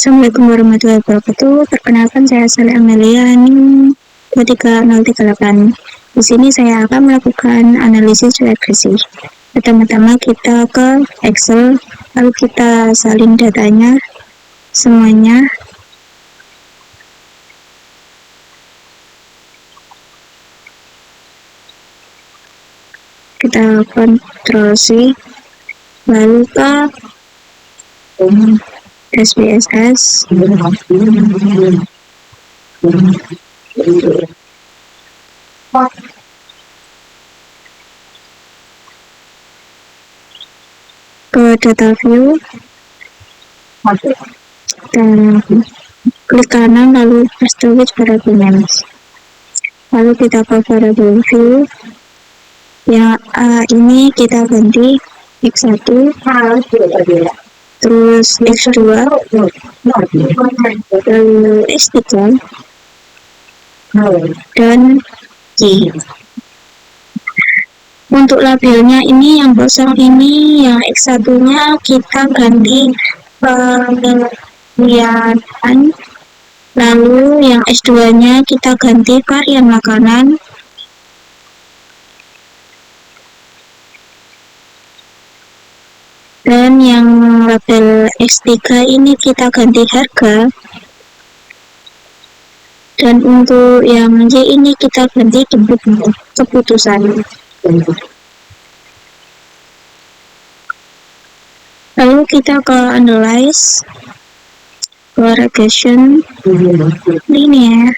Assalamualaikum warahmatullahi wabarakatuh. Perkenalkan, saya Saleh Amelia NIM 23038. Di sini saya akan melakukan analisis regresi. Pertama-tama kita ke Excel, lalu kita salin datanya semuanya. Kita Ctrl C, lalu ke SPSS, ke data view, dan klik kanan lalu paste with variable names. Lalu kita ke variable view, yang ini kita ganti X1, terus X2, lalu X3, dan Y. Untuk labelnya ini yang kosong ini, yang X1 nya kita ganti penglihatan, lalu yang S2 nya kita ganti varian makanan, dan yang label X3 ini kita ganti harga, dan untuk yang Y ini kita ganti keputusan. Lalu kita ke analyze, ke regression linear.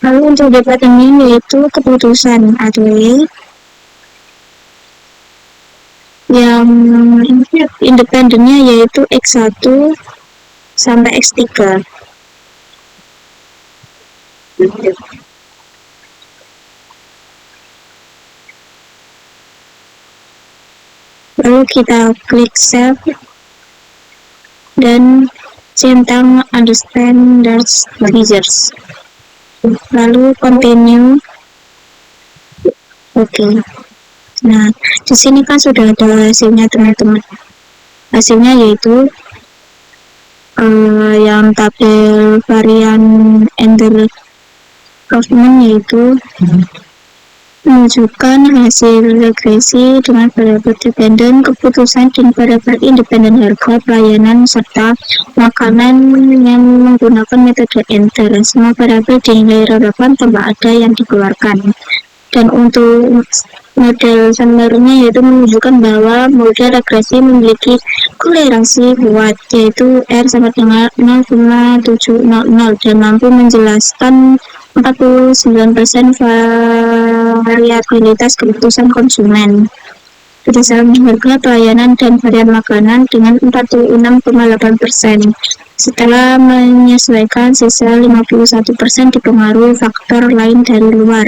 Lalu untuk departemen yaitu keputusan atau Y, yang independennya yaitu X1 sampai X3. Lalu kita klik save dan centang understand that's features. Lalu continue. Oke. Nah, di sini kan sudah ada hasilnya teman-teman. Hasilnya yaitu yang tabel varian under government yaitu menunjukkan hasil regresi dengan variabel dependen, keputusan, dan variabel independen harga, pelayanan, serta makanan yang menggunakan metode enter. Semua variabel dinilai relevan tanpa ada yang dikeluarkan. Dan untuk model summary-nya yaitu menunjukkan bahwa model regresi memiliki kolerasi kuat, yaitu R sama dengan 0,700 dan mampu menjelaskan 49% variabilitas keputusan konsumen berdasarkan harga, pelayanan, dan varian makanan dengan 46,8%. Setelah menyesuaikan, sisa 51% dipengaruhi faktor lain dari luar.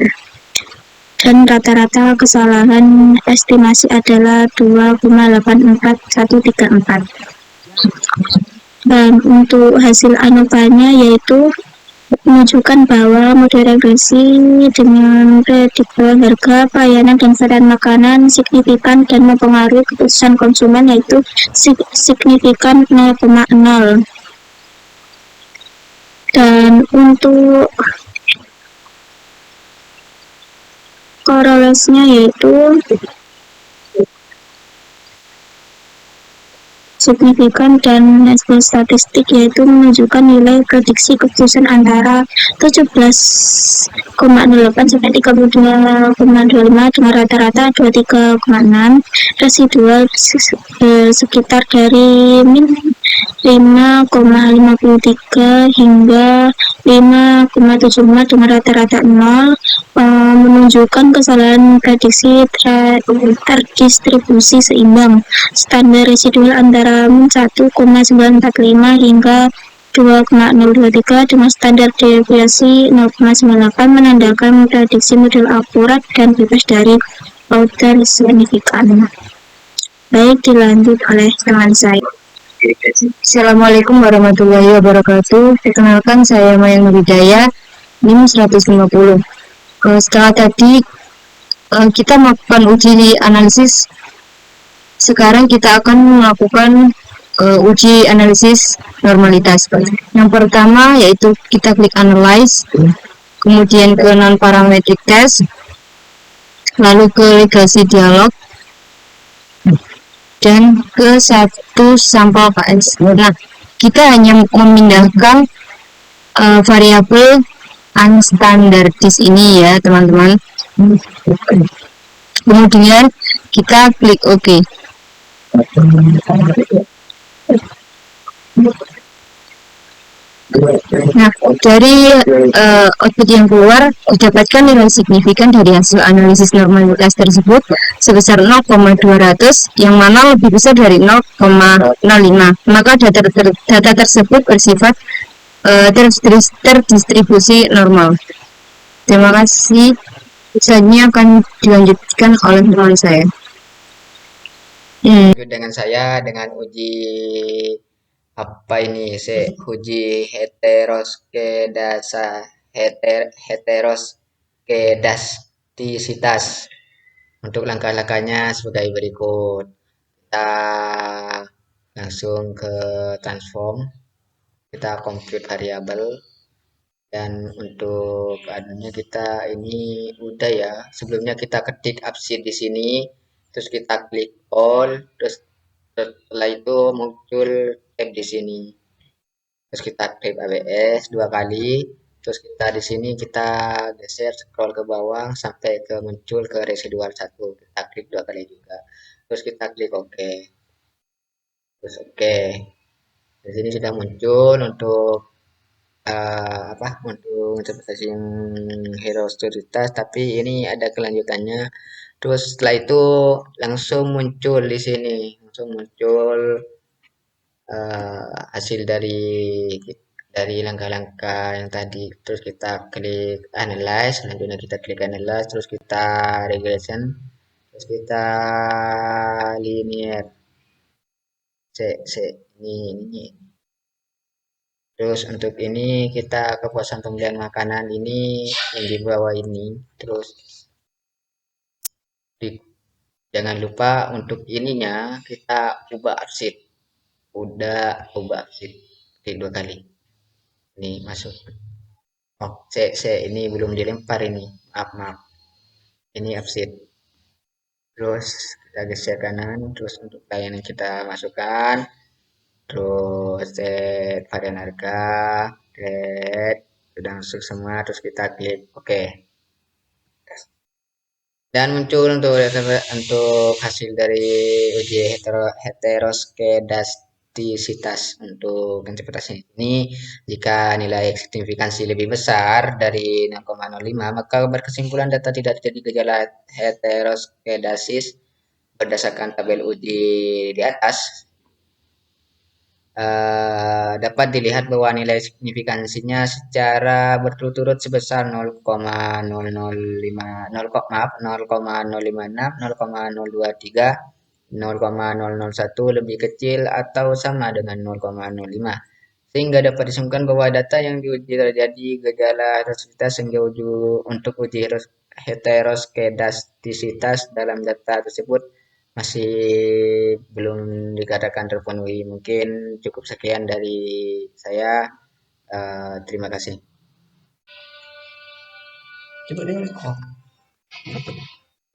Dan rata-rata kesalahan estimasi adalah 2,84134. Dan untuk hasil ANOVA-nya yaitu menunjukkan bahwa model regresi dengan prediktor harga, pelayanan, dan varian makanan signifikan dan mempengaruhi keputusan konsumen yaitu signifikan 0,0. Dan untuk korelasinya yaitu signifikan dan hasil statistik yaitu menunjukkan nilai prediksi keputusan antara 17,08 sampai 32,25 dengan rata-rata 23,6, residual sekitar dari min 5,53 hingga 5,75 dengan rata-rata 0, menunjukkan kesalahan prediksi terdistribusi seimbang. Standar residual antara 1,945 hingga 2,023 dengan standar deviasi 0,98 menandakan prediksi model akurat dan bebas dari outlier signifikan. Baik, dilanjut oleh teman saya. Assalamualaikum warahmatullahi wabarakatuh. Perkenalkan, saya Mayang Widaya, NIM 150. Setelah tadi kita melakukan uji analisis, sekarang kita akan melakukan uji analisis normalitas. Yang pertama yaitu kita klik analyze, kemudian ke non parametric test, lalu ke legasi dialog, dan ke satu sampel KS. Nah, kita hanya memindahkan variabel unstandardis ini ya teman-teman. Kemudian kita klik OK. Nah, dari output yang keluar didapatkan nilai signifikan dari hasil analisis normalitas tersebut sebesar 0,200 yang mana lebih besar dari 0,05. Maka data tersebut bersifat terdistribusi normal. Terima kasih. Selanjutnya akan dilanjutkan oleh teman saya. Dengan saya dengan uji apa ini uji heteroskedastisitas. Untuk langkah-langkahnya sebagai berikut. Kita langsung ke transform, kita compute variabel, dan untuk anunya kita ini udah ya, sebelumnya kita ketik absid di sini, terus kita klik all, terus setelah itu muncul tab di sini, terus kita klik ABS 2 kali, terus kita di sini kita geser scroll ke bawah sampai ke muncul ke residual 1, kita klik 2 kali juga, terus kita klik OK, terus OK. Di sini sudah muncul untuk untuk interpretasi heterosceditas, tapi ini ada kelanjutannya. Terus setelah itu langsung muncul di sini, langsung muncul hasil dari langkah-langkah yang tadi. Terus kita klik analyze, selanjutnya kita klik analyze, terus kita regression, terus kita linear. Ini. Terus untuk ini kita kepuasan pembelian makanan ini yang di bawah ini. Terus jangan lupa untuk ininya kita ubah absid. Ubah absid. Klik 2 kali. Ini masuk. Oh, ini belum dilempar ini. Maaf. Ini absid. Terus kita geser kanan. Terus untuk layanan kita masukkan. Terus set varian harga. Sudah masuk semua. Terus kita klik OK. Dan muncul untuk hasil dari uji heteroskedastisitas untuk interpretasi ini, jika nilai signifikansi lebih besar dari 0,05 maka berkesimpulan data tidak terjadi gejala heteroskedasis berdasarkan tabel uji di atas. Dapat dilihat bahwa nilai signifikansinya secara berturut-turut sebesar 0,005, 0,056, 0,023, 0,001 lebih kecil atau sama dengan 0,05, sehingga dapat disimpulkan bahwa data yang diuji terjadi gejala heteroskedastisitas sehingga untuk uji heteroskedastisitas dalam data tersebut masih belum dikatakan terpenuhi. Mungkin cukup sekian dari saya. Terima kasih. Coba deh.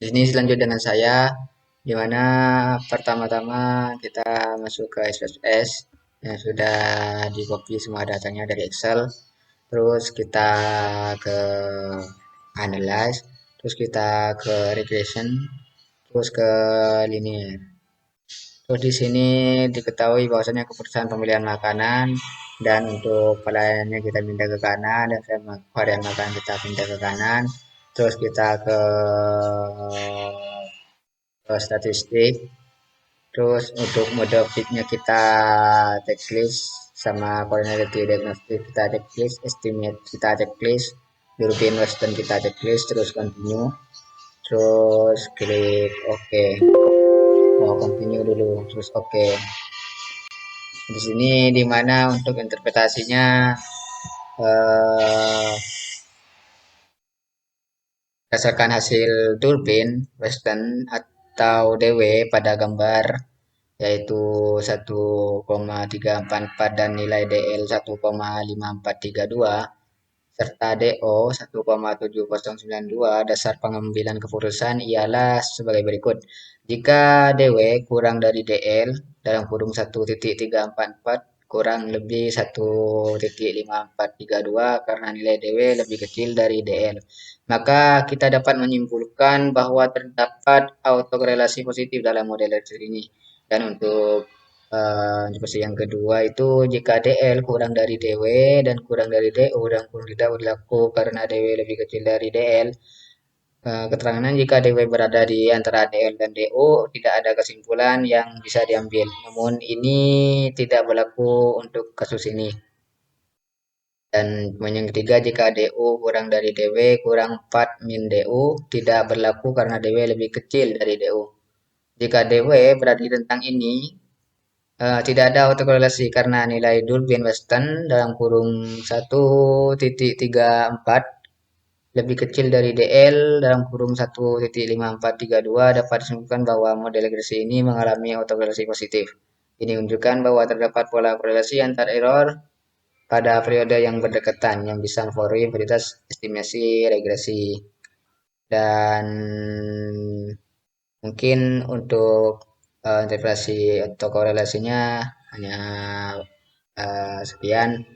Di sini selanjutnya dengan saya, di mana pertama-tama kita masuk ke SPSS yang sudah di copy semua datanya dari Excel. Terus kita ke analyze, terus kita ke regression, terus ke linear. Terus di sini diketahui bahwasanya keputusan pemilihan makanan dan untuk pelayanannya kita pindah ke kanan dan varian makanan kita pindah ke kanan. Terus kita ke statistik. Terus untuk mode fitnya kita checklist, sama coordinate diagnostic kita checklist, estimate kita checklist, European Western kita checklist, terus continue. Terus klik OK. Continue dulu, terus OK. Di sini dimana untuk interpretasinya berdasarkan hasil turbin Western atau DW pada gambar yaitu 1,344 dan nilai DL 1,5432 serta DO 1,7092. Dasar pengambilan keputusan ialah sebagai berikut. Jika DW kurang dari DL dalam kurung 1,344 kurang lebih 1,5432 karena nilai DW lebih kecil dari DL, maka kita dapat menyimpulkan bahwa terdapat autokorelasi positif dalam model ini. Dan untuk versi yang kedua itu jika DL kurang dari DW dan kurang dari DO dan kurang tidak berlaku karena DW lebih kecil dari DL. Keterangan jika DW berada di antara DL dan DO tidak ada kesimpulan yang bisa diambil. Namun ini tidak berlaku untuk kasus ini. Dan yang ketiga, jika DO kurang dari DW kurang 4 min DO tidak berlaku karena DW lebih kecil dari DO. Jika DW berada di rentang ini, tidak ada autokorelasi karena nilai Durbin-Weston dalam kurung 1,34 lebih kecil dari DL dalam kurung 1,5432 dapat disimpulkan bahwa model regresi ini mengalami autokorelasi positif. Ini menunjukkan bahwa terdapat pola korelasi antar error pada periode yang berdekatan yang bisa mempengaruhi veritas estimasi regresi. Dan mungkin untuk interpretasi atau korelasinya hanya sekian.